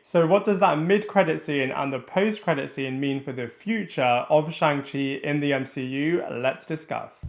So what does that mid-credit scene and the post-credit scene mean for the future of Shang-Chi in the MCU? Let's discuss.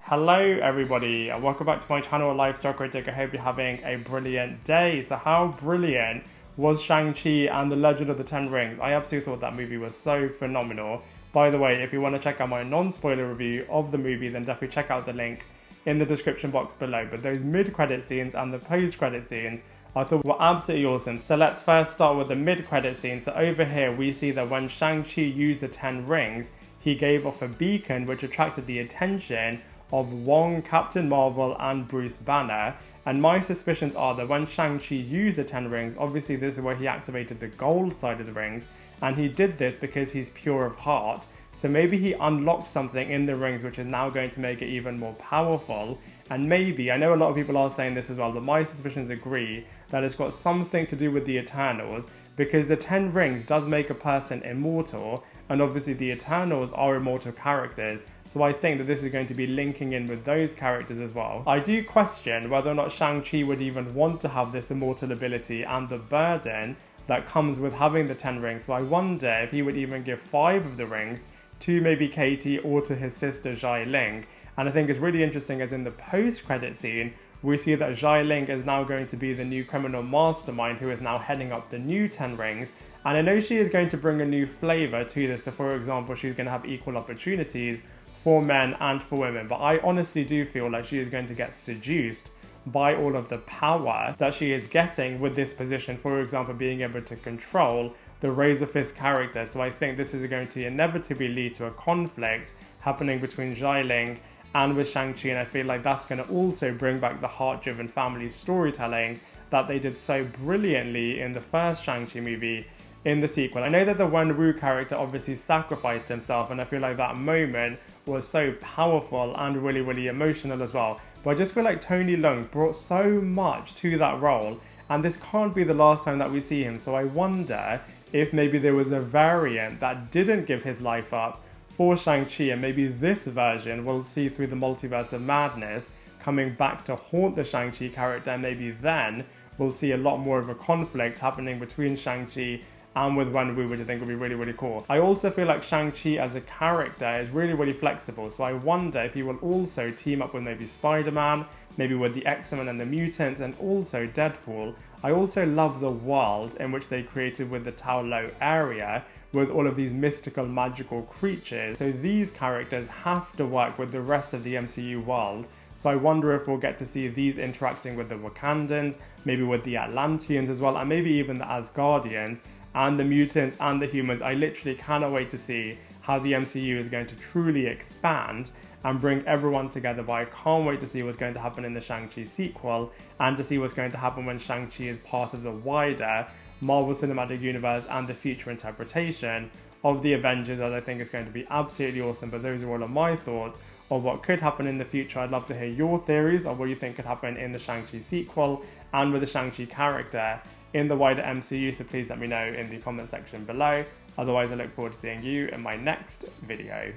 Hello everybody and welcome back to my channel, Lifestyle Critic. I hope you're having a brilliant day. So how brilliant was Shang-Chi and the Legend of the Ten Rings? I absolutely thought that movie was so phenomenal. By the way, if you want to check out my non-spoiler review of the movie, then definitely check out the link in the description box below. But those mid-credit scenes and the post-credit scenes I thought were absolutely awesome. So let's first start with the mid-credit scene. So over here we see that when Shang-Chi used the 10 rings, he gave off a beacon which attracted the attention of Wong, Captain Marvel and Bruce Banner. And my suspicions are that when Shang-Chi used the 10 rings, obviously this is where he activated the gold side of the rings, and he did this because he's pure of heart. So maybe he unlocked something in the rings which is now going to make it even more powerful. And maybe, I know a lot of people are saying this as well, but my suspicions agree that it's got something to do with the Eternals, because the 10 rings does make a person immortal, and obviously the Eternals are immortal characters. So I think that this is going to be linking in with those characters as well. I do question whether or not Shang-Chi would even want to have this immortal ability and the burden that comes with having the 10 rings. So I wonder if he would even give 5 of the rings to maybe Katie or to his sister Xialing. And I think it's really interesting as in the post-credit scene, we see that Xialing is now going to be the new criminal mastermind who is now heading up the new 10 rings. And I know she is going to bring a new flavour to this. So for example, she's going to have equal opportunities for men and for women. But I honestly do feel like she is going to get seduced by all of the power that she is getting with this position. For example, being able to control the Razor Fist character. So I think this is going to inevitably lead to a conflict happening between Xialing and with Shang-Chi, and I feel like that's going to also bring back the heart-driven family storytelling that they did so brilliantly in the first Shang-Chi movie in the sequel. I know that the Wenwu character obviously sacrificed himself, and I feel like that moment was so powerful and really, really emotional as well. But I just feel like Tony Leung brought so much to that role, and this can't be the last time that we see him. So I wonder if maybe there was a variant that didn't give his life up for Shang-Chi, and maybe this version we'll see through the multiverse of madness coming back to haunt the Shang-Chi character, and maybe then we'll see a lot more of a conflict happening between Shang-Chi and with Wenwu, which I think would be really, really cool. I also feel like Shang-Chi as a character is really, really flexible, so I wonder if he will also team up with maybe Spider-Man, maybe with the X-Men and the Mutants, and also Deadpool. I also love the world in which they created with the Tao Lo area, with all of these mystical, magical creatures. So these characters have to work with the rest of the MCU world. So I wonder if we'll get to see these interacting with the Wakandans, maybe with the Atlanteans as well, and maybe even the Asgardians, and the mutants and the humans. I literally cannot wait to see how the MCU is going to truly expand and bring everyone together. But I can't wait to see what's going to happen in the Shang-Chi sequel, and to see what's going to happen when Shang-Chi is part of the wider Marvel Cinematic Universe and the future interpretation of the Avengers, as I think is going to be absolutely awesome. But those are all of my thoughts of what could happen in the future. I'd love to hear your theories of what you think could happen in the Shang-Chi sequel and with the Shang-Chi character in the wider MCU, so please let me know in the comment section below. Otherwise, I look forward to seeing you in my next video.